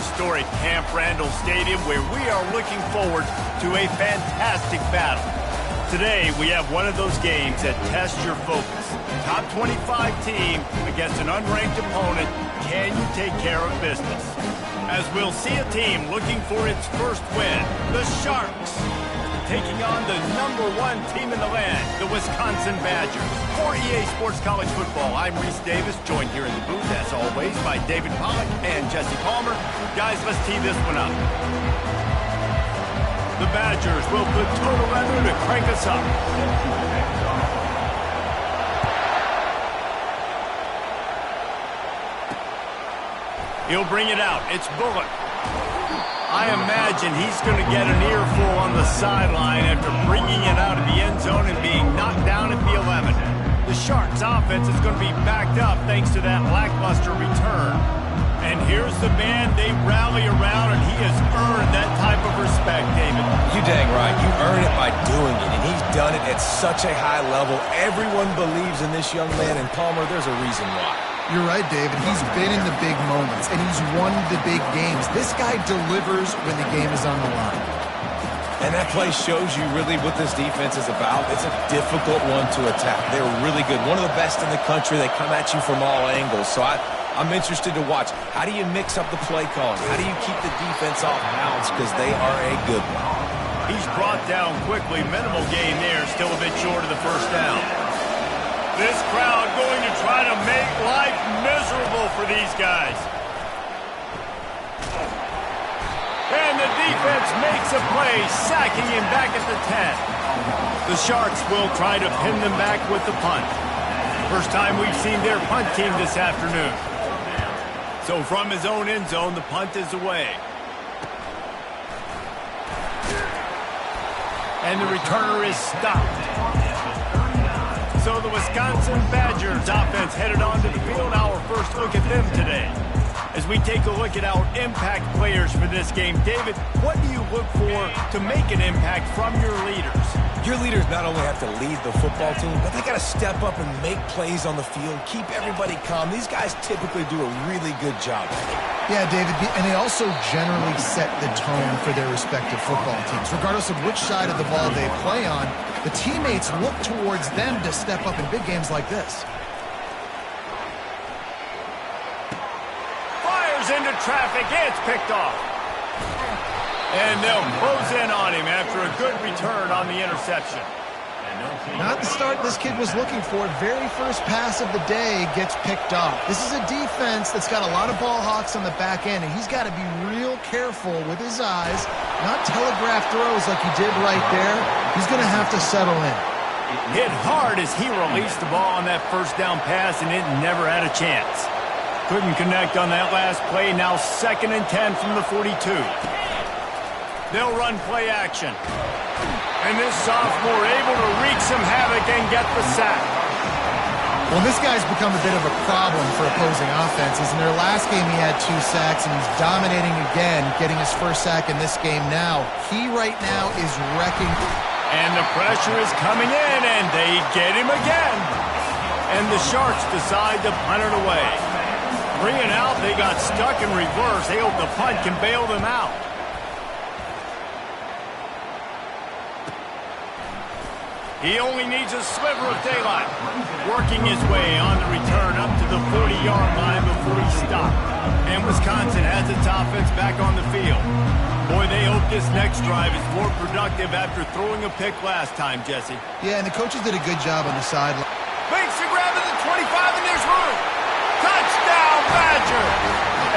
historic Camp Randall Stadium, where we are looking forward to a fantastic battle. Today, we have one of those games that tests your focus. Top 25 team against an unranked opponent. Can you take care of business? As we'll see a team looking for its first win, the Sharks, taking on the #1 team in the land, the Wisconsin Badgers. For EA Sports College Football, I'm Reese Davis, joined here in the booth, as always, by David Pollack and Jesse Palmer. Guys, let's tee this one up. The Badgers will put total weather to crank us up. He'll bring it out. It's Bullock. I imagine he's going to get an earful on the sideline after bringing it out of the end zone and being knocked down at the 11. The Sharks offense is going to be backed up thanks to that lackluster return. And here's the man they rally around, and he has earned that type of respect, David. You dang right. You earn it by doing it, and he's done it at such a high level. Everyone believes in this young man, and Palmer, there's a reason why. You're right, David. He's been in the big moments, and he's won the big games. This guy delivers when the game is on the line. And that play shows you really what this defense is about. It's a difficult one to attack. They're really good. One of the best in the country. They come at you from all angles. So I'm interested to watch. How do you mix up the play calling? How do you keep the defense off balance? Because they are a good one. He's brought down quickly. Minimal gain there. Still a bit short of the first down. This crowd going to try to make life miserable for these guys. And the defense makes a play, sacking him back at the 10. The Sharks will try to pin them back with the punt. First time we've seen their punt team this afternoon. So from his own end zone, the punt is away. And the returner is stopped. So the Wisconsin Badgers offense headed onto the field. Our first look at them today. As we take a look at our impact players for this game, David, what do you look for to make an impact from your leaders? Your leaders not only have to lead the football team, but they got to step up and make plays on the field, keep everybody calm. These guys typically do a really good job. Yeah, David, and they also generally set the tone for their respective football teams. Regardless of which side of the ball they play on, the teammates look towards them to step up in big games like this. Fires into traffic. It's picked off. And they'll close in on him after a good return on the interception. Not the start this kid was looking for. Very first pass of the day gets picked off. This is a defense that's got a lot of ball hawks on the back end, and he's got to be real careful with his eyes, not telegraph throws like he did right there. He's going to have to settle in. Hit hard as he released the ball on that first down pass, and it never had a chance. Couldn't connect on that last play. Now 2nd and 10 from the 42. They'll run play action. And this sophomore able to wreak some havoc and get the sack. Well, this guy's become a bit of a problem for opposing offenses. In their last game, he had 2 sacks, and he's dominating again, getting his first sack in this game now. He right now is wrecking. And the pressure is coming in, and they get him again. And the Sharks decide to punt it away. Bringing out, they got stuck in reverse. They hope the punt can bail them out. He only needs a sliver of daylight. Working his way on the return up to the 40-yard line before he stopped. And Wisconsin has its offense back on the field. Boy, they hope this next drive is more productive after throwing a pick last time, Jesse. Yeah, and the coaches did a good job on the sideline. Makes the grab at the 25, and there's room. Touchdown, Badger!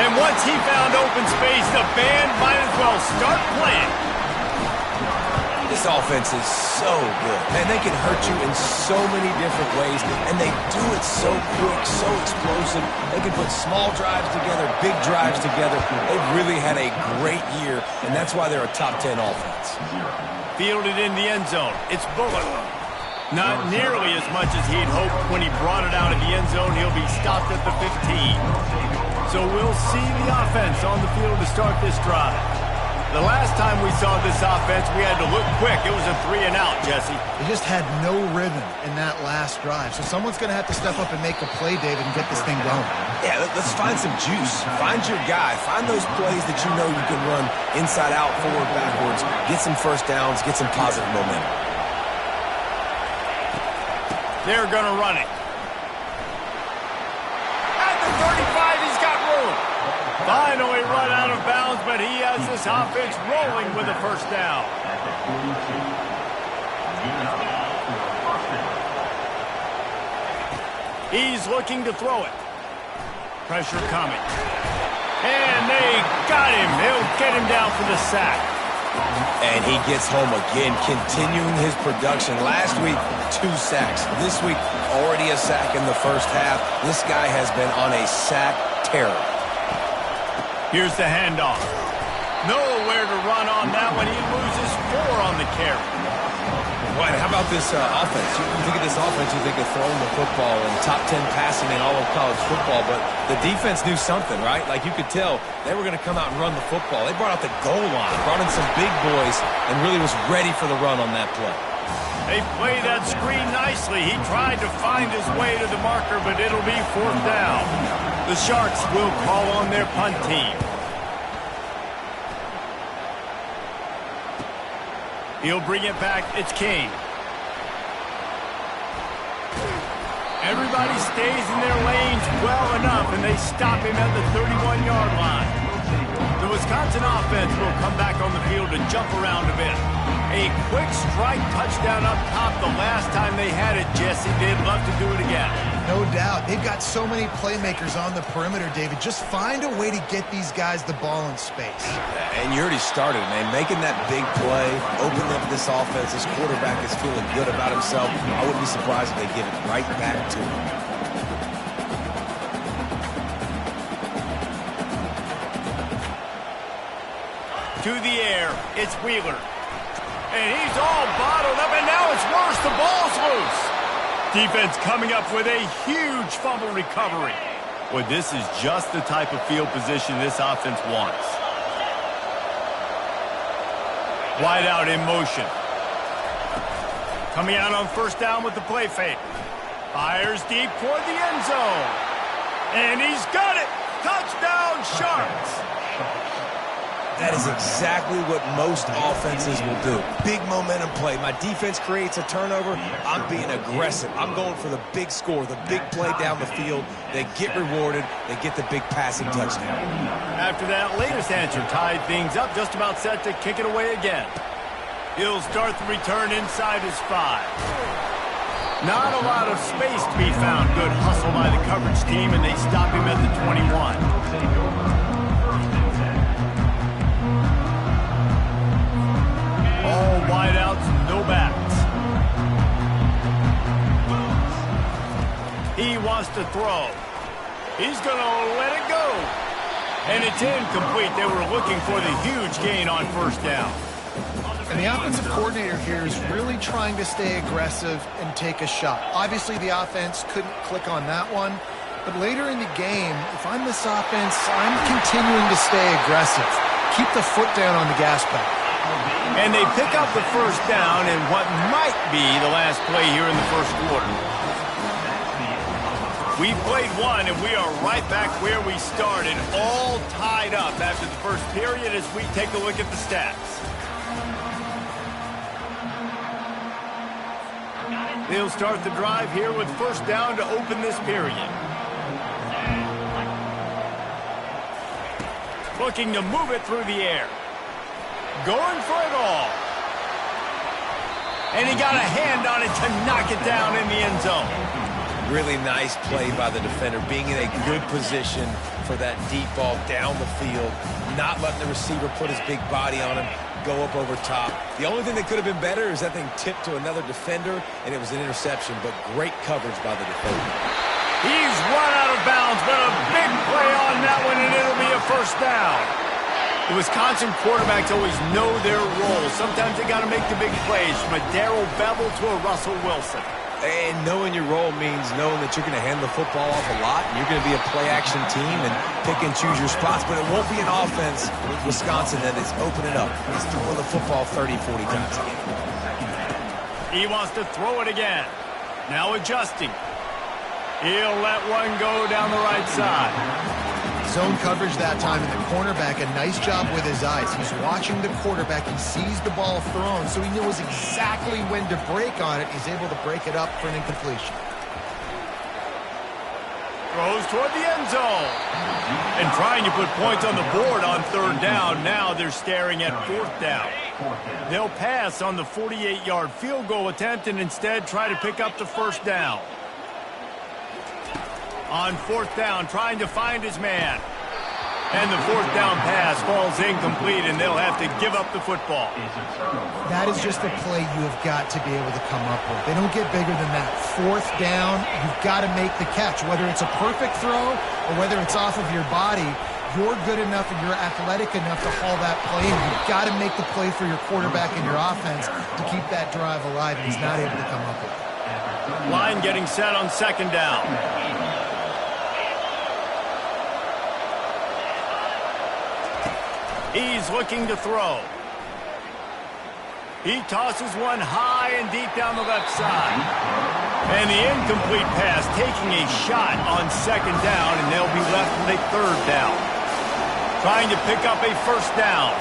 And once he found open space, the band might as well start playing. This offense is so good. Man, they can hurt you in so many different ways, and they do it so quick, so explosive. They can put small drives together, big drives together. They've really had a great year, and that's why they're a top 10 offense. Fielded in the end zone. It's Bullock. Not nearly as much as he'd hoped when he brought it out of the end zone. He'll be stopped at the 15. So we'll see the offense on the field to start this drive. The last time we saw this offense, we had to look quick. It was a 3-and-out, Jesse. They just had no rhythm in that last drive. So someone's going to have to step up and make a play, David, and get this thing going. Yeah, let's find some juice. Find your guy. Find those plays that you know you can run inside out, forward, backwards. Get some first downs. Get some positive momentum. They're going to run it. At the 35, he's got room. Finally run out of bounds, but he has this offense rolling with a first down. He's looking to throw it. Pressure coming. And they got him. They'll get him down for the sack. And he gets home again, continuing his production. Last week, 2 sacks. This week, already a sack in the first half. This guy has been on a sack terror. Here's the handoff. Nowhere to run on that one. He loses 4 on the carry. Well, how about this offense? You think of this offense, you think of throwing the football and top 10 passing in all of college football, but the defense knew something, right? Like you could tell they were going to come out and run the football. They brought out the goal line, brought in some big boys, and really was ready for the run on that play. They played that screen nicely. He tried to find his way to the marker, but it'll be 4th down. The Sharks will call on their punt team. He'll bring it back. It's King. Everybody stays in their lanes well enough, and they stop him at the 31-yard line. The Wisconsin offense will come back on the field and jump around a bit. A quick strike touchdown up top the last time they had it, Jesse. They'd love to do it again. No doubt. They've got so many playmakers on the perimeter, David. Just find a way to get these guys the ball in space. And you already started, man. Making that big play, opening up this offense. This quarterback is feeling good about himself. I wouldn't be surprised if they give it right back to him. To the air, it's Wheeler. And he's all bottled up, and now it's worse. The ball's loose. Defense coming up with a huge fumble recovery. Well, this is just the type of field position this offense wants. Wide out in motion. Coming out on first down with the play fake. Fires deep toward the end zone. And he's got it. Touchdown, Sharks. That is exactly what most offenses will do. Big momentum play. My defense creates a turnover. I'm being aggressive. I'm going for the big score, the big play down the field. They get rewarded. They get the big passing touchdown. After that latest answer tied things up, just about set to kick it away again. He'll start the return inside his 5. Not a lot of space to be found. Good hustle by the coverage team, and they stop him at the 21. All wideouts, no backs. He wants to throw. He's going to let it go. And it's incomplete. They were looking for the huge gain on first down. And the offensive coordinator here is really trying to stay aggressive and take a shot. Obviously, the offense couldn't click on that one. But later in the game, if I'm this offense, I'm continuing to stay aggressive. Keep the foot down on the gas pedal. And they pick up the first down in what might be the last play here in the first quarter. We played one, and we are right back where we started, all tied up after the first period as we take a look at the stats. They'll start the drive here with first down to open this period. Looking to move it through the air. Going for it all. And he got a hand on it to knock it down in the end zone. Really nice play by the defender, being in a good position for that deep ball down the field, not letting the receiver put his big body on him, go up over top. The only thing that could have been better is that thing tipped to another defender, and it was an interception, but great coverage by the defender. He's run out of bounds, but a big play on that one, and it'll be a first down. The Wisconsin quarterbacks always know their role. Sometimes they got to make the big plays, from a Darrell Bevell to a Russell Wilson. And knowing your role means knowing that you're going to hand the football off a lot, and you're going to be a play-action team and pick and choose your spots, but it won't be an offense with Wisconsin that is opening up. He's throwing the football 30, 40 times a game. He wants to throw it again. Now adjusting. He'll let one go down the right side. Zone coverage that time, and the cornerback, a nice job with his eyes. He's watching the quarterback. He sees the ball thrown, so he knows exactly when to break on it. He's able to break it up for an incompletion. Throws toward the end zone. And trying to put points on the board on third down. Now they're staring at fourth down. They'll pass on the 48-yard field goal attempt and instead try to pick up the first down. On fourth down, trying to find his man. And the fourth down pass falls incomplete, and they'll have to give up the football. That is just a play you have got to be able to come up with. They don't get bigger than that. Fourth down, you've got to make the catch. Whether it's a perfect throw or whether it's off of your body, you're good enough and you're athletic enough to haul that play in. You've got to make the play for your quarterback and your offense to keep that drive alive, and he's not able to come up with it. Line getting set on second down. He's looking to throw. He tosses one high and deep down the left side. And the incomplete pass taking a shot on second down, and they'll be left with a third down. Trying to pick up a first down.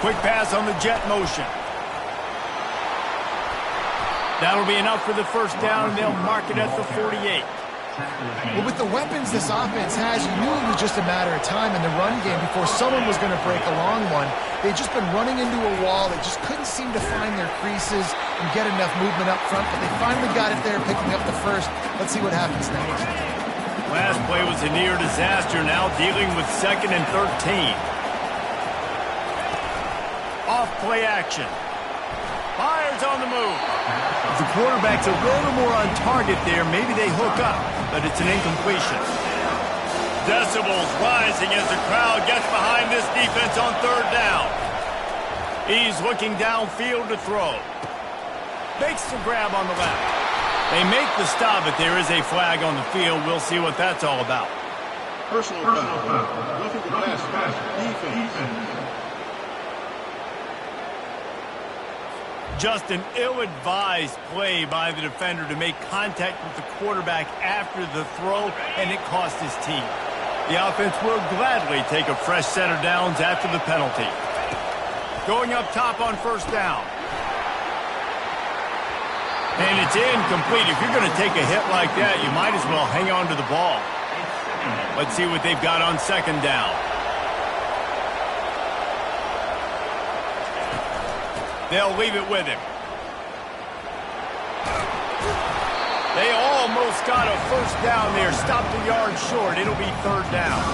Quick pass on the jet motion. That'll be enough for the first down, and they'll mark it at the 48. Well, with the weapons this offense has, you knew it was just a matter of time in the run game before someone was going to break a long one. They'd just been running into a wall. They just couldn't seem to find their creases and get enough movement up front, but they finally got it there, picking up the first. Let's see what happens next. Last play was a near disaster, now dealing with 2nd and 13. Off play action. Fires on the move. If the quarterback's a little more on target there, maybe they hook up, but it's an incompletion. Decibels rising as the crowd gets behind this defense on third down. He's looking downfield to throw. Makes the grab on the left. They make the stop, but there is a flag on the field. We'll see what that's all about. Personal foul. Roughing the pass. Defense. Just an ill-advised play by the defender to make contact with the quarterback after the throw, and it cost his team. The offense will gladly take a fresh set of downs after the penalty. Going up top on first down. And it's incomplete. If you're going to take a hit like that, you might as well hang on to the ball. Let's see what they've got on second down. They'll leave it with him. They almost got a first down there. Stopped a yard short. It'll be third down.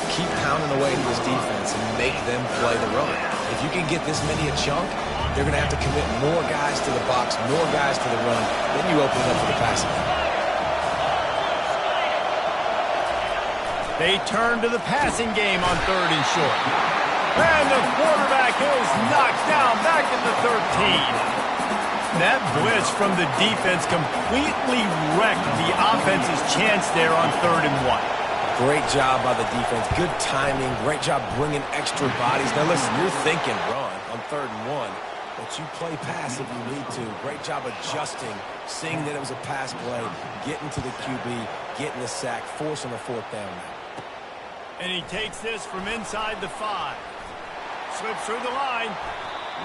Keep pounding away to this defense and make them play the run. If you can get this many a chunk, they're going to have to commit more guys to the box, more guys to the run. Then you open it up for the passing. They turn to the passing game on third and short. And the quarterback is knocked down back at the 13. That blitz from the defense completely wrecked the offense's chance there on 3rd and 1. Great job by the defense. Good timing. Great job bringing extra bodies. Now, listen, you're thinking run on 3rd and 1, but you play pass if you need to. Great job adjusting, seeing that it was a pass play, getting to the QB, getting the sack, forcing the 4th down. And he takes this from inside the 5. Slips through the line.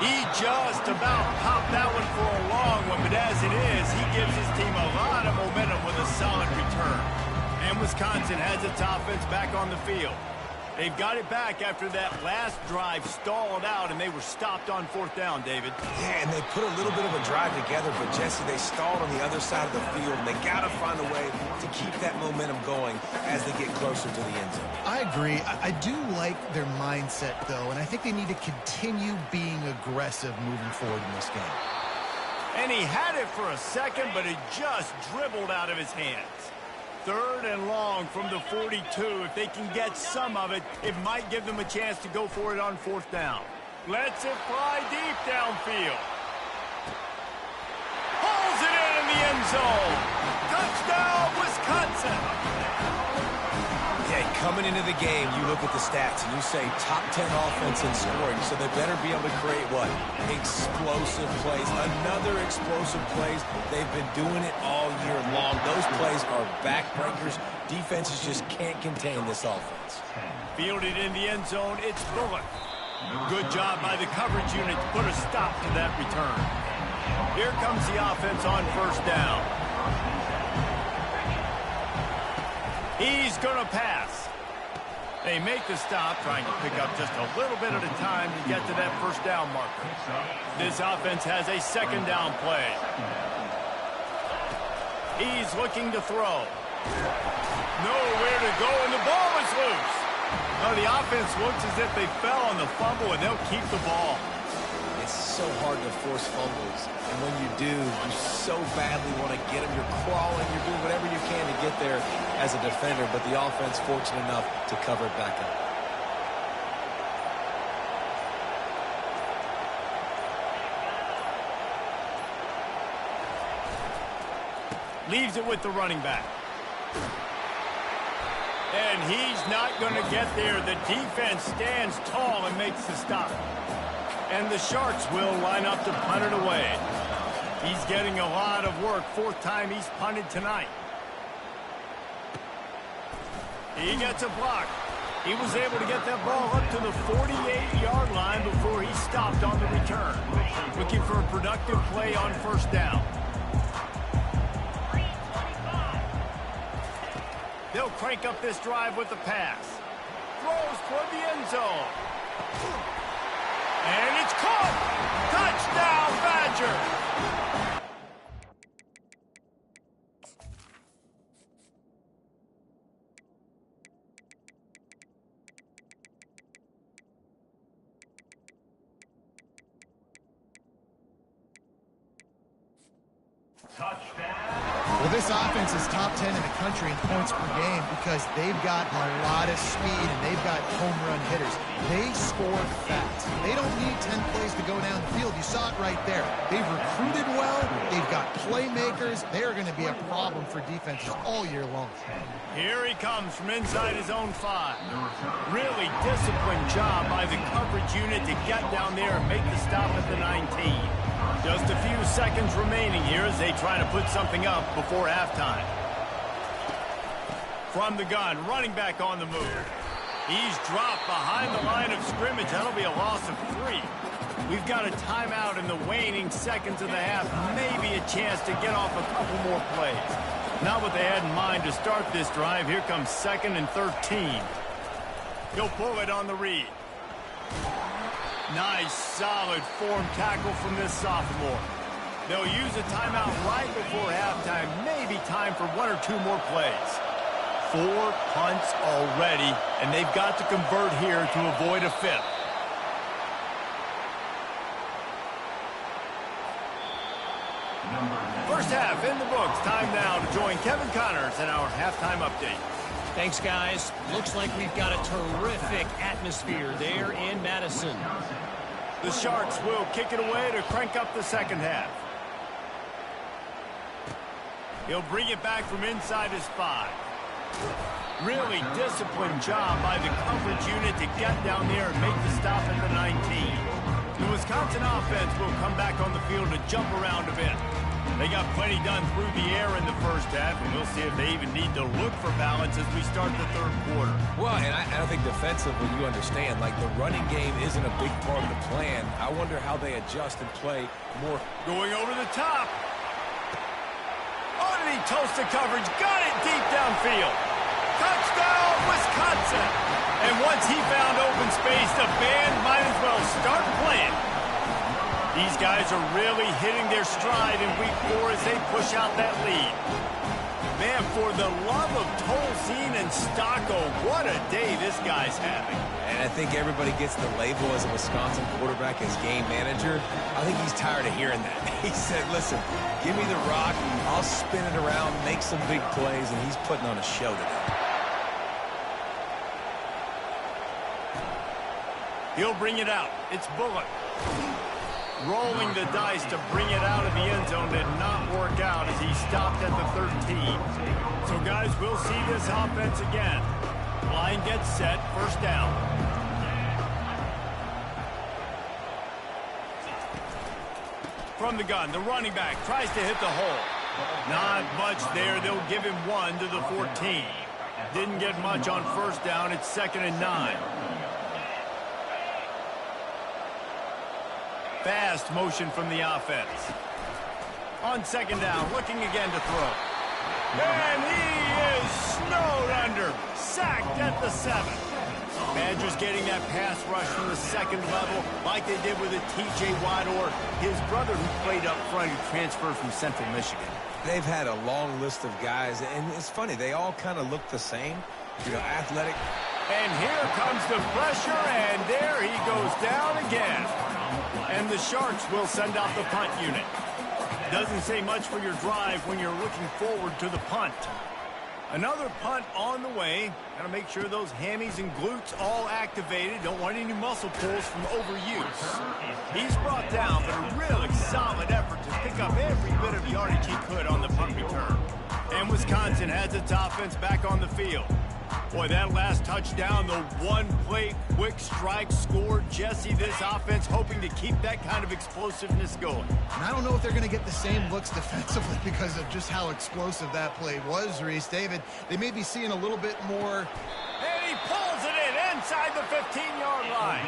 He just about popped that one for a long one, but as it is, he gives his team a lot of momentum with a solid return. And Wisconsin has its offense back on the field. They've got it back after that last drive stalled out, and they were stopped on 4th down, David. Yeah, and they put a little bit of a drive together, but Jesse, they stalled on the other side of the field, and they got to find a way to keep that momentum going as they get closer to the end zone. I agree. I do like their mindset, though, and I think they need to continue being aggressive moving forward in this game. And he had it for a second, but it just dribbled out of his hands. 3rd and long from the 42. If they can get some of it, it might give them a chance to go for it on 4th down. Lets it fly deep downfield. the end zone. Touchdown, Wisconsin. Yeah, coming into the game, you look at the stats and you say top 10 offense in scoring, so they better be able to create what? Explosive plays. Another explosive plays. They've been doing it all year long. Those plays are backbreakers. Defenses just can't contain this offense. Fielded in the end zone, it's Bullock. Good job by the coverage unit to put a stop to that return. Here comes the offense on first down. He's going to pass. They make the stop, trying to pick up just a little bit at a time to get to that first down marker. This offense has a second down play. He's looking to throw. Nowhere to go, and the ball is loose. Now the offense looks as if they fell on the fumble, and they'll keep the ball. It's so hard to force fumbles, and when you do, you so badly want to get them. You're crawling, you're doing whatever you can to get there as a defender, but the offense fortunate enough to cover it back up. Leaves it with the running back. And he's not going to get there. The defense stands tall and makes the stop. And the Sharks will line up to punt it away. He's getting a lot of work. Fourth time he's punted tonight. He gets a block. He was able to get that ball up to the 48-yard line before he stopped on the return. Looking for a productive play on first down. They'll crank up this drive with the pass. Throws toward the end zone. And it's caught! Touchdown, Badger! Well, this offense is top 10 in the country in points per game because they've got a lot of speed and they've got home run hitters. They score fast. They don't need 10 plays to go down the field. You saw it right there. They've recruited well. They've got playmakers. They're going to be a problem for defenses all year long. Here he comes from inside his own 5. Really disciplined job by the coverage unit to get down there and make the stop at the 19. Just a few seconds remaining here as they try to put something up before halftime. From the gun, running back on the move. He's dropped behind the line of scrimmage. That'll be a loss of 3. We've got a timeout in the waning seconds of the half. Maybe a chance to get off a couple more plays. Not what they had in mind to start this drive. Here comes 2nd and 13. He'll pull it on the read. Nice, solid form tackle from this sophomore. They'll use a timeout right before halftime. Maybe time for 1 or 2 more plays. 4 punts already, and they've got to convert here to avoid a 5th. First half in the books. Time now to join Kevin Connors in our halftime update. Thanks, guys. Looks like we've got a terrific atmosphere there in Madison. The Sharks will kick it away to crank up the second half. He'll bring it back from inside his 5. Really disciplined job by the coverage unit to get down there and make the stop at the 19. The Wisconsin offense will come back on the field to jump around a bit. They got plenty done through the air in the first half, and we'll see if they even need to look for balance as we start the third quarter. Well, and I think defensively, you understand, like the running game isn't a big part of the plan. I wonder how they adjust and play more. Going over the top. Oh, did he toast the coverage? Got it deep downfield. Touchdown, Wisconsin. And once he found open space, the band might as well start playing. These guys are really hitting their stride in week 4 as they push out that lead. Man, for the love of Tolzien and Stocco, what a day this guy's having. And I think everybody gets the label as a Wisconsin quarterback as game manager. I think he's tired of hearing that. He said, listen, give me the rock, I'll spin it around, make some big plays, and he's putting on a show today. He'll bring it out. It's Bullock. Rolling the dice to bring it out of the end zone did not work out as he stopped at the 13. So, guys, we'll see this offense again. Line gets set, first down. From the gun, the running back tries to hit the hole. Not much there. They'll give him 1 to the 14. Didn't get much on first down. It's 2nd and 9. Fast motion from the offense. On 2nd down, looking again to throw. And he is snowed under. Sacked at the 7. Badgers getting that pass rush from the 2nd level like they did with a T.J. Watt or his brother who played up front who transferred from Central Michigan. They've had a long list of guys, and it's funny, they all kind of look the same. You know, athletic. And here comes the pressure, and there he goes down again. And the Sharks will send out the punt unit. Doesn't say much for your drive when you're looking forward to the punt. Another punt on the way. Got to make sure those hammies and glutes all activated. Don't want any muscle pulls from overuse. He's brought down, but a really solid effort to pick up every bit of yardage he could on the punt return. And Wisconsin has its offense back on the field. Boy, that last touchdown, the one-play quick strike score. Jesse, this offense hoping to keep that kind of explosiveness going. And I don't know if they're going to get the same looks defensively because of just how explosive that play was, Reese. David, they may be seeing a little bit more. And he pulls it in inside the 15-yard line.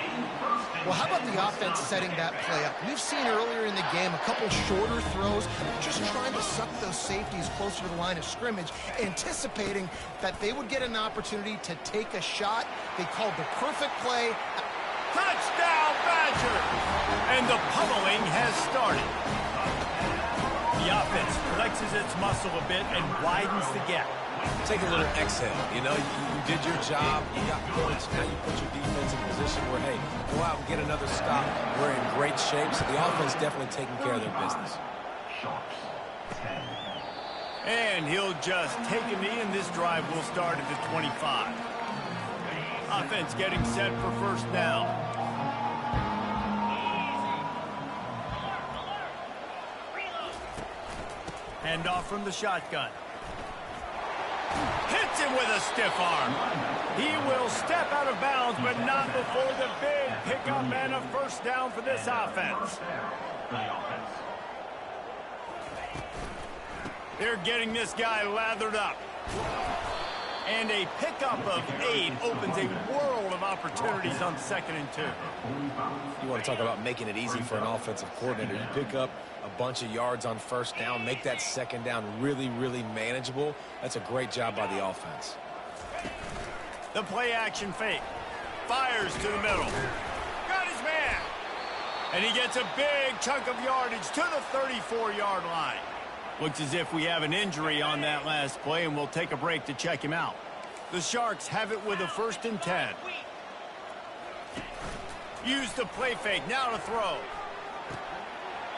Well, how about the offense setting that play up? We've seen earlier in the game a couple shorter throws, just trying to suck those safeties closer to the line of scrimmage, anticipating that they would get an opportunity to take a shot. They called the perfect play. Touchdown, Badger! And the pummeling has started. The offense flexes its muscle a bit and widens the gap. Take a little exhale. You know, you did your job. You got points. Now you put your defense in a position where, hey, go out and get another stop. We're in great shape, so the offense definitely taking care of their business. And he'll just take a knee, and this drive will start at the 25. Offense getting set for first down. Hand off from the shotgun. Hits him with a stiff arm. He will step out of bounds, but not before the big pickup and a first down for this offense. They're getting this guy lathered up. And a pickup of 8 opens a world of opportunities on 2nd and 2. You want to talk about making it easy for an offensive coordinator. You pick up a bunch of yards on first down, make that 2nd down really, really manageable. That's a great job by the offense. The play action fake. Fires to the middle. Got his man. And he gets a big chunk of yardage to the 34-yard line. Looks as if we have an injury on that last play, and we'll take a break to check him out. The Sharks have it with a 1st and 10. Use the play fake, now to throw.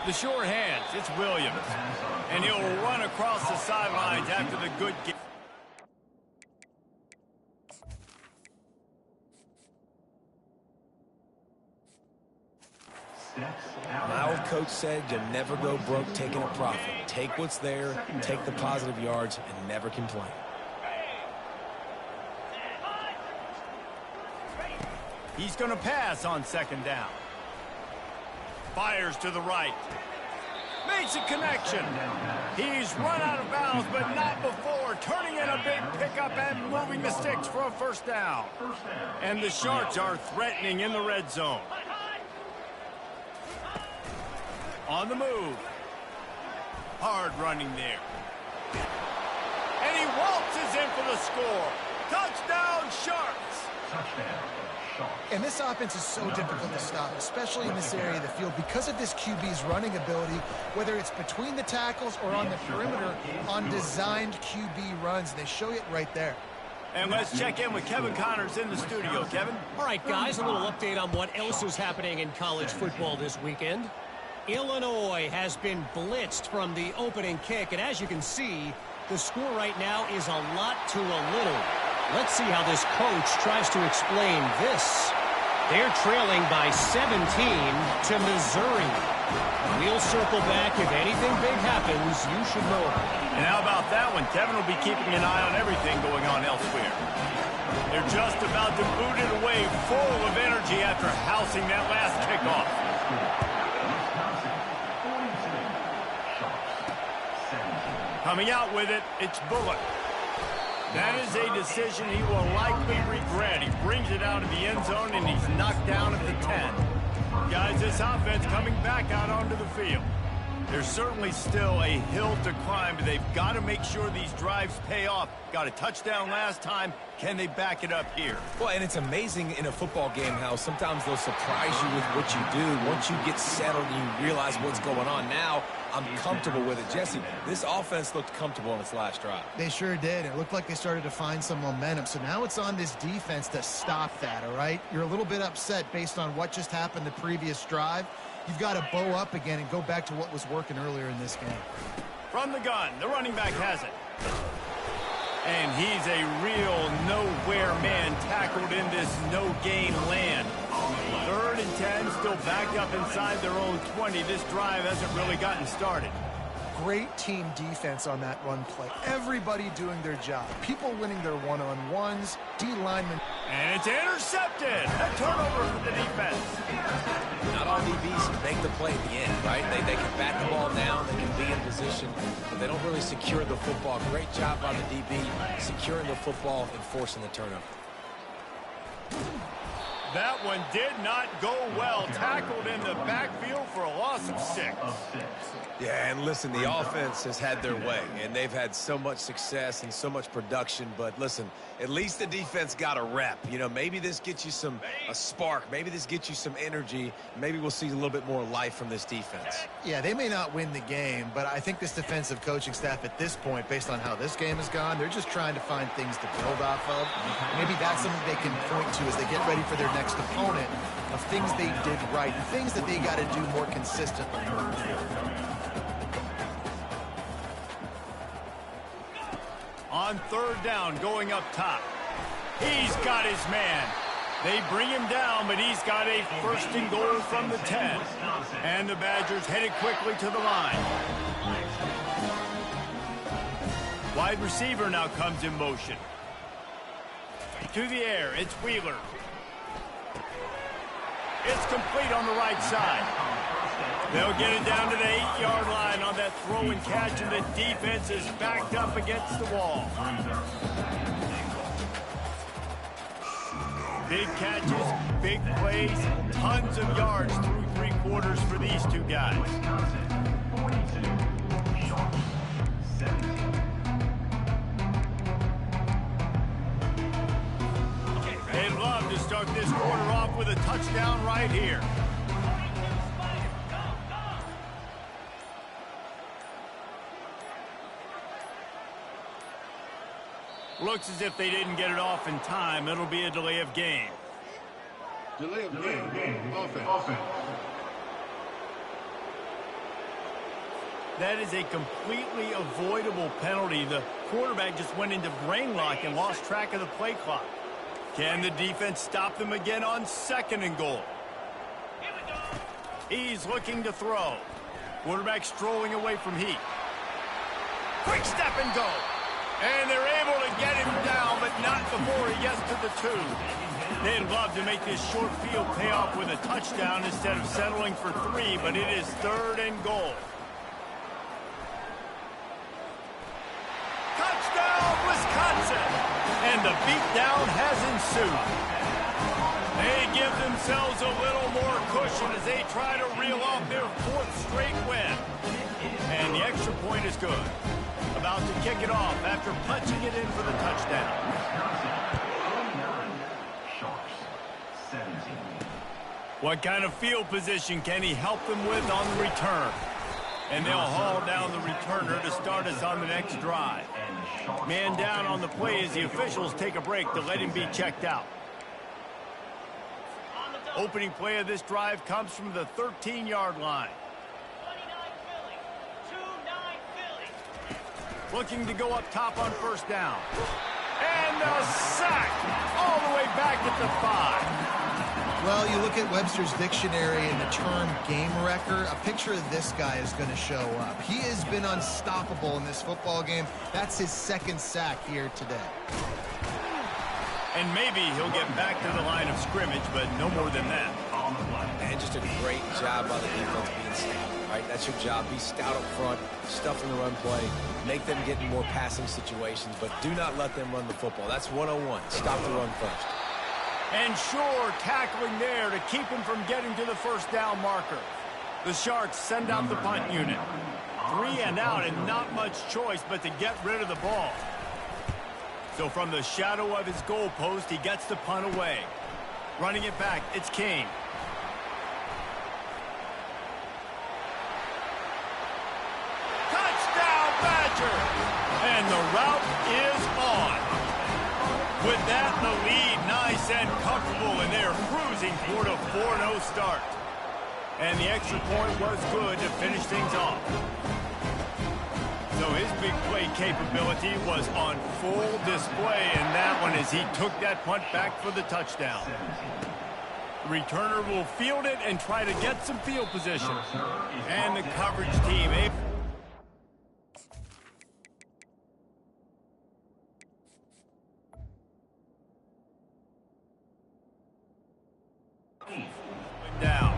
The sure hands, it's Williams. And he'll run across the sidelines after the good game. My old coach said you'll never go broke taking a profit. Take what's there, take the positive yards, and never complain. He's going to pass on 2nd down. Fires to the right. Makes a connection. He's run out of bounds, but not before turning in a big pickup and moving the sticks for a first down. And the Sharks are threatening in the red zone. On the move. Hard running there. And he waltzes in for the score. Touchdown, Sharks! And this offense is so difficult to stop, especially in this area of the field, because of this QB's running ability, whether it's between the tackles or on the perimeter on designed QB runs. They show it right there. And let's check in with Kevin Connors in the studio. Kevin? All right, guys, a little update on what else is happening in college football this weekend. Illinois has been blitzed from the opening kick, and as you can see, the score right now is a lot to a little. Let's see how this coach tries to explain this. They're trailing by 17 to Missouri. We'll circle back. If anything big happens, you should know about it. And how about that one? Kevin will be keeping an eye on everything going on elsewhere. They're just about to boot it away, full of energy after housing that last kickoff. Coming out with it, it's Bullock. That is a decision he will likely regret. He brings it out of the end zone, and he's knocked down at the 10. Guys, this offense coming back out onto the field. There's certainly still a hill to climb, but they've got to make sure these drives pay off. Got a touchdown last time. Can they back it up here? Well, and it's amazing in a football game how sometimes they'll surprise you with what you do. Once you get settled and you realize what's going on now, I'm comfortable with it. Jesse, this offense looked comfortable on its last drive. They sure did. It looked like they started to find some momentum. So now it's on this defense to stop that, all right? You're a little bit upset based on what just happened the previous drive. You've got to bow up again and go back to what was working earlier in this game. From the gun, the running back has it. And he's a real nowhere man tackled in this no-gain land. 3rd and 10, still backed up inside their own 20. This drive hasn't really gotten started. Great team defense on that run play. Everybody doing their job. People winning their one-on-ones, D-linemen. And it's intercepted. A turnover for the defense. Not all DBs make the play at the end, right? They can back the ball down, they can be in position, but they don't really secure the football. Great job by the DB securing the football and forcing the turnover. That one did not go well. Tackled in the backfield for a loss of 6. Yeah, and listen, the offense has had their way, and they've had so much success and so much production. But listen, at least the defense got a rep. You know, maybe this gets you a spark. Maybe this gets you some energy. Maybe we'll see a little bit more life from this defense. Yeah, they may not win the game, but I think this defensive coaching staff at this point, based on how this game has gone, they're just trying to find things to build off of. Maybe that's something they can point to as they get ready for their next opponent, of things they did right, and things that they got to do more consistently. On 3rd down, going up top. He's got his man. They bring him down, but he's got a 1st and goal from the 10. And the Badgers headed quickly to the line. Wide receiver now comes in motion. To the air, it's Wheeler. It's complete on the right side. They'll get it down to the 8-yard line on that throw and catch, and the defense is backed up against the wall. Big catches, big plays, tons of yards through 3 quarters for these two guys. They'd love to start this quarter off with a touchdown right here. Looks as if they didn't get it off in time. It'll be a delay of game. Delay of game. Offense. That is a completely avoidable penalty. The quarterback just went into brain lock and lost track of the play clock. Can the defense stop them again on 2nd and goal? He's looking to throw. Quarterback strolling away from Heat. Quick step and go. And they're able to get him down, but not before he gets to the 2. They'd love to make this short field pay off with a touchdown instead of settling for 3, but it is 3rd and goal. Touchdown, Wisconsin! And the beatdown has ensued. They give themselves a little more cushion as they try to reel off their 4th straight win. And the extra point is good. About to kick it off after punching it in for the touchdown. What kind of field position can he help them with on the return? And they'll haul down the returner to start us on the next drive. Man down on the play as the officials take a break to let him be checked out. Opening play of this drive comes from the 13-yard line. Looking to go up top on 1st down. And a sack all the way back at the 5. Well, you look at Webster's dictionary and the term game wrecker, a picture of this guy is going to show up. He has been unstoppable in this football game. That's his second sack here today. And maybe he'll get back to the line of scrimmage, but no more than that. And just a great job by the defense being stout, right? That's your job. Be stout up front, stuff in the run play, make them get in more passing situations, but do not let them run the football. That's 101. Stop the run first. And sure, tackling there to keep him from getting to the first down marker. The Sharks send out the punt unit. 3 and out and not much choice but to get rid of the ball. So from the shadow of his goalpost, he gets the punt away. Running it back, it's King. Touchdown, Badger! And the route is on. With that in the lead, nice and comfortable, and they're cruising toward a 4-0 start. And the extra point was good to finish things off. So his big play capability was on full display in that one as he took that punt back for the touchdown. The returner will field it and try to get some field position. And the coverage team down.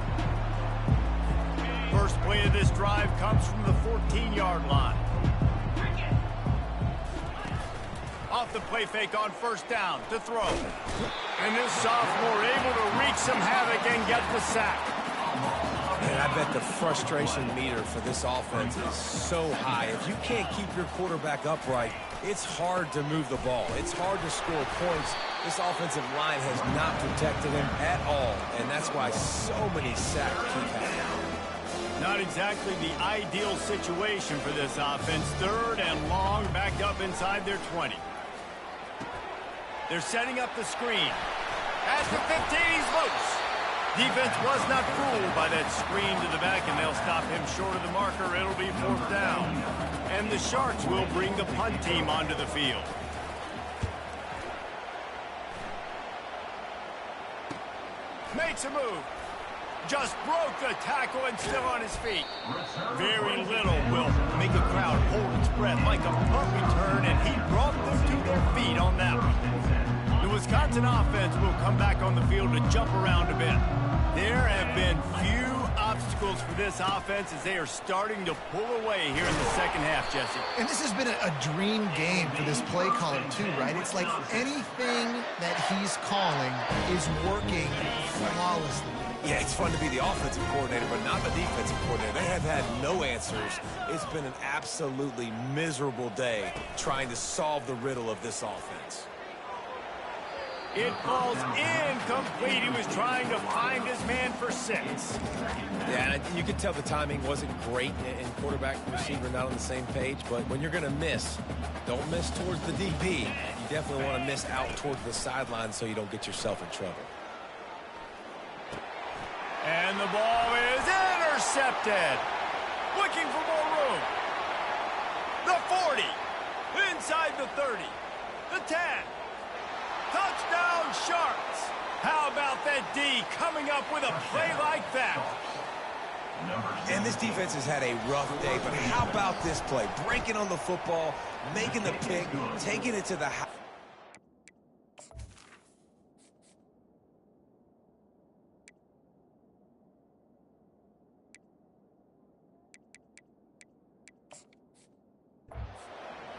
First play of this drive comes from the 14-yard line. Off the play fake on first down to throw. And this sophomore able to wreak some havoc and get the sack. And I bet the frustration meter for this offense is so high. If you can't keep your quarterback upright, it's hard to move the ball. It's hard to score points. This offensive line has not protected him at all, and that's why so many sacks keep happening. Not exactly the ideal situation for this offense. 3rd and long, backed up inside their 20. They're setting up the screen. At the 15, he's loose. Defense was not fooled by that screen to the back, and they'll stop him short of the marker. It'll be 4th down. And the Sharks will bring the punt team onto the field. Makes a move. Just broke the tackle and still on his feet. Very little will make a crowd hold its breath like a punt return, and he brought them to their feet on that one. The Wisconsin offense will come back on the field to jump around a bit. There have been few obstacles for this offense as they are starting to pull away here in the second half, Jesse. And this has been a dream game for this play caller too, right? It's like anything that he's calling is working flawlessly. Yeah, it's fun to be the offensive coordinator, but not the defensive coordinator. They have had no answers. It's been an absolutely miserable day trying to solve the riddle of this offense. It falls incomplete. He was trying to find his man for 6. Yeah, and you could tell the timing wasn't great, and quarterback and receiver not on the same page, but when you're going to miss, don't miss towards the DB. You definitely want to miss out towards the sideline so you don't get yourself in trouble. And the ball is intercepted. Looking for more room. The 40. Inside the 30. The 10. Touchdown, Sharks. How about that D coming up with a play like that? And this defense has had a rough day, but how about this play? Breaking on the football, making the pick, taking it to the house.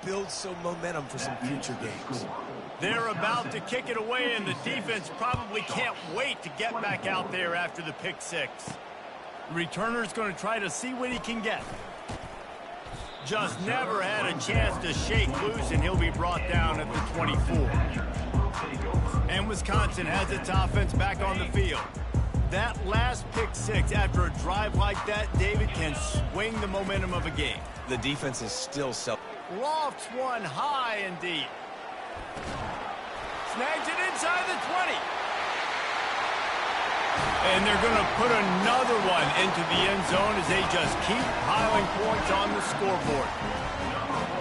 Build some momentum for some future games. They're about to kick it away, and the defense probably can't wait to get back out there after the pick 6. The returner's going to try to see what he can get. Just never had a chance to shake loose, and he'll be brought down at the 24. And Wisconsin has its offense back on the field. That last pick 6 after a drive like that, David, can swing the momentum of a game. The defense is still Lofts one high and deep. Snags it inside the 20. And they're going to put another one into the end zone as they just keep piling points on the scoreboard.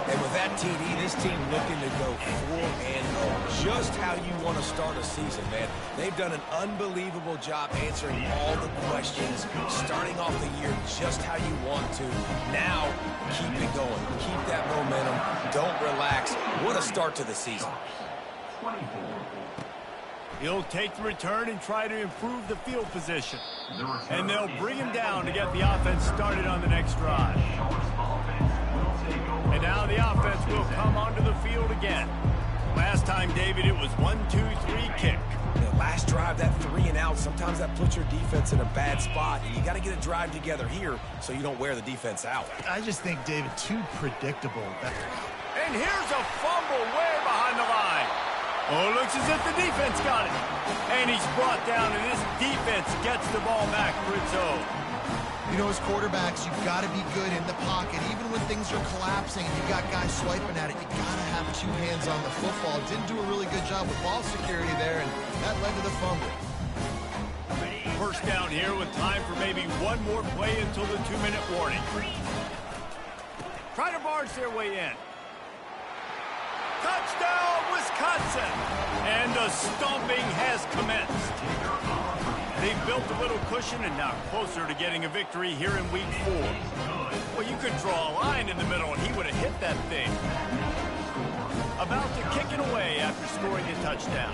And with that TD, this team looking to go 4-0. Just how you want to start a season, man. They've done an unbelievable job answering all the questions, starting off the year just how you want to. Now, keep it going. Keep that momentum. Don't relax. What a start to the season. He'll take the return and try to improve the field position. And they'll bring him down to get the offense started on the next drive. And now the offense will come onto the field again. Last time, David, it was 1-2-3 kick. The last drive, that 3-and-out, sometimes that puts your defense in a bad spot. And you got to get a drive together here so you don't wear the defense out. I just think, David, too predictable. And here's a fumble way behind the line. Oh, it looks as if the defense got it. And he's brought down, and this defense gets the ball back for its own. You know, as quarterbacks, you've got to be good in the pocket. Even when things are collapsing and you've got guys swiping at it, you got to have two hands on the football. Didn't do a really good job with ball security there, and that led to the fumble. First down here with time for maybe one more play until the 2-minute warning. Try to barge their way in. Touchdown, Wisconsin! And the stomping has commenced. They've built a little cushion and now closer to getting a victory here in Week 4. Well, you could draw a line in the middle and he would have hit that thing. About to kick it away after scoring a touchdown.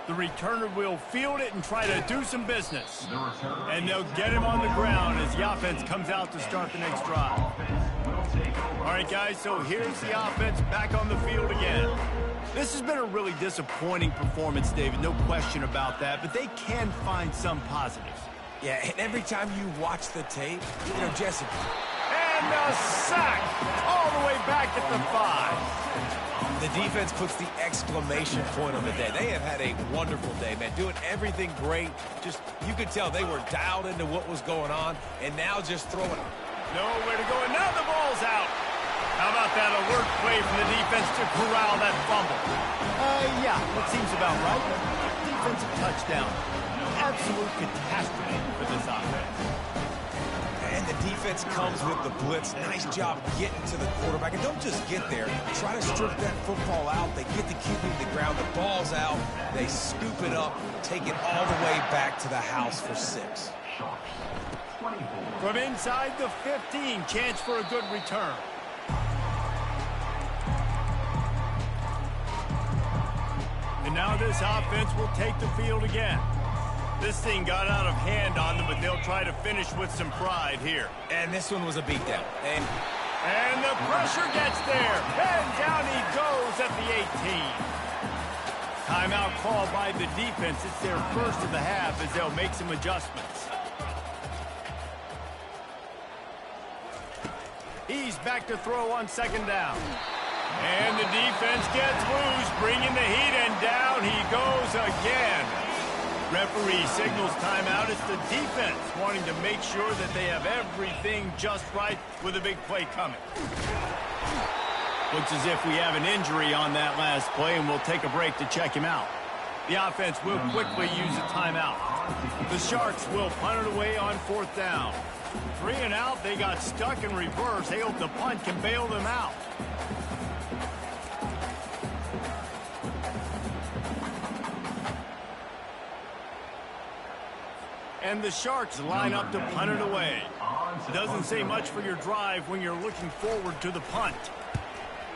The returner will field it and try to do some business. And they'll get him on the ground as the offense comes out to start the next drive. All right, guys, so here's the offense back on the field again. This has been a really disappointing performance, David, no question about that, but they can find some positives. Yeah, and every time you watch the tape, you know, Jesse. And a sack all the way back at the 5. The defense puts the exclamation point on the day. They have had a wonderful day, man. Doing everything great. Just, you could tell they were dialed into what was going on, and now just throwing. Nowhere to go, and now the ball's out. How about that alert play from the defense to corral that fumble? Yeah, that seems about right. Defensive touchdown. Absolute catastrophe for this offense. And the defense comes with the blitz. Nice job getting to the quarterback. And don't just get there. Try to strip that football out. They get the QB to the ground. The ball's out. They scoop it up, take it all the way back to the house for 6. From inside the 15, chance for a good return. And now this offense will take the field again. This thing got out of hand on them, but they'll try to finish with some pride here. And this one was a beatdown. And the pressure gets there. And down he goes at the 18. Timeout called by the defense. It's their first of the half as they'll make some adjustments. He's back to throw on second down. And the defense gets loose, bringing the heat, and down he goes again. Referee signals timeout. It's the defense wanting to make sure that they have everything just right with a big play coming. Looks as if we have an injury on that last play, and we'll take a break to check him out. The offense will quickly use a timeout. The Sharks will punt it away on 4th down. 3 and out, they got stuck in reverse. They hope the punt can bail them out. And the Sharks line up to punt it away. Doesn't say much for your drive when you're looking forward to the punt.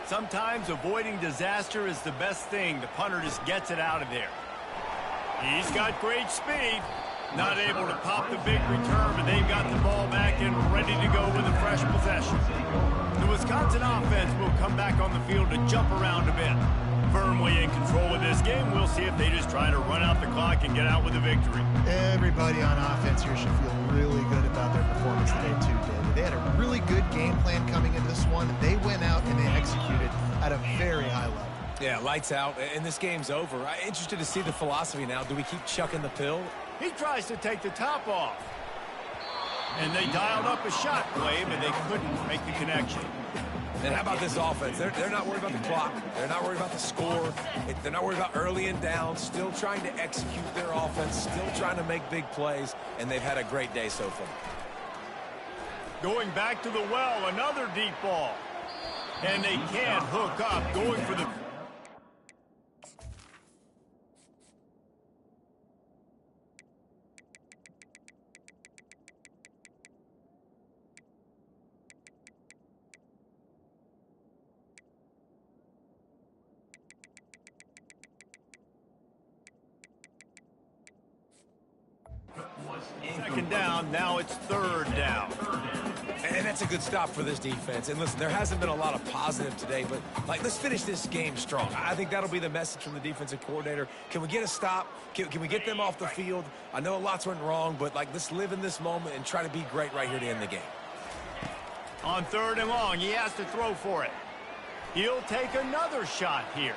Sometimes avoiding disaster is the best thing. The punter just gets it out of there. He's got great speed. Not able to pop the big return, but they've got the ball back and ready to go with a fresh possession. The Wisconsin offense will come back on the field to jump around a bit. Firmly in control of this game. We'll see if they just try to run out the clock and get out with a victory. Everybody on offense here should feel really good about their performance today, too, David. They had a really good game plan coming into this one. They went out and they executed at a very high level. Yeah, lights out, and this game's over. I'm interested to see the philosophy now. Do we keep chucking the pill? He tries to take the top off. And they dialed up a shot play, but they couldn't make the connection. And how about this offense? They're not worried about the clock. They're not worried about the score. They're not worried about early and down. Still trying to execute their offense. Still trying to make big plays. And they've had a great day so far. Going back to the well, another deep ball. And they can't hook up, going for the... Second down, now it's third down. And that's a good stop for this defense. And listen, there hasn't been a lot of positive today, but let's finish this game strong. I think that'll be the message from the defensive coordinator. Can we get a stop? Can we get them off the field? I know lots went wrong, but let's live in this moment and try to be great right here to end the game. On third and long, he has to throw for it. He'll take another shot here.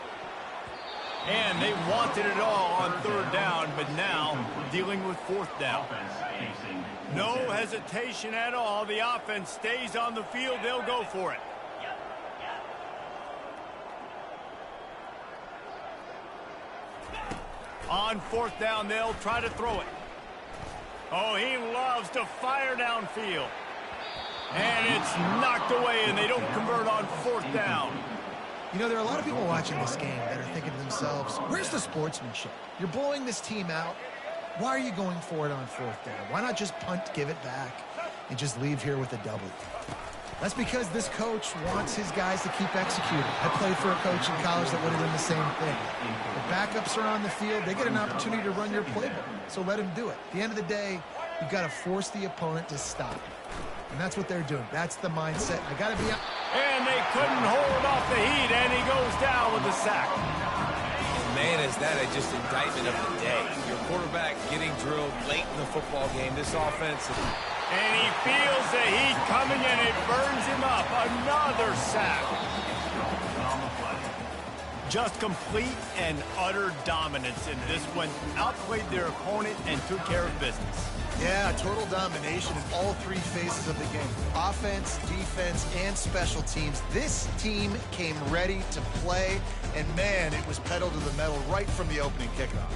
And they wanted it all on third down, but now dealing with fourth down. No hesitation at all. The offense stays on the field. They'll go for it. On fourth down, they'll try to throw it. Oh, he loves to fire downfield. And it's knocked away, and they don't convert on fourth down. You know, there are a lot of people watching this game that are thinking to themselves, where's the sportsmanship? You're blowing this team out. Why are you going for it on fourth down? Why not just punt, give it back, and just leave here with a W? That's because this coach wants his guys to keep executing. I played for a coach in college that would have done the same thing. The backups are on the field. They get an opportunity to run your playbook, so let them do it. At the end of the day, you've got to force the opponent to stop. And that's what they're doing. That's the mindset. I got to be... And they couldn't hold off the heat, and he goes down with a sack. Man, is that just indictment of the day. Your quarterback getting drilled late in the football game. This offense... And he feels the heat coming, and it burns him up. Another sack. Just complete and utter dominance in this one. Outplayed their opponent and took care of business. Yeah, total domination in all three phases of the game. Offense, defense, and special teams. This team came ready to play, and man, it was pedal to the metal right from the opening kickoff.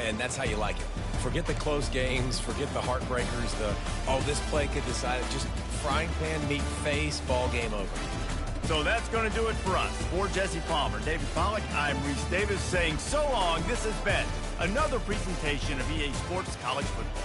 And that's how you like it. Forget the close games, forget the heartbreakers, this play could decide it. Just frying pan, meat face, ball game over. So that's going to do it for us. For Jesse Palmer, David Pollack, I'm Reese Davis saying so long. This has been another presentation of EA Sports College Football.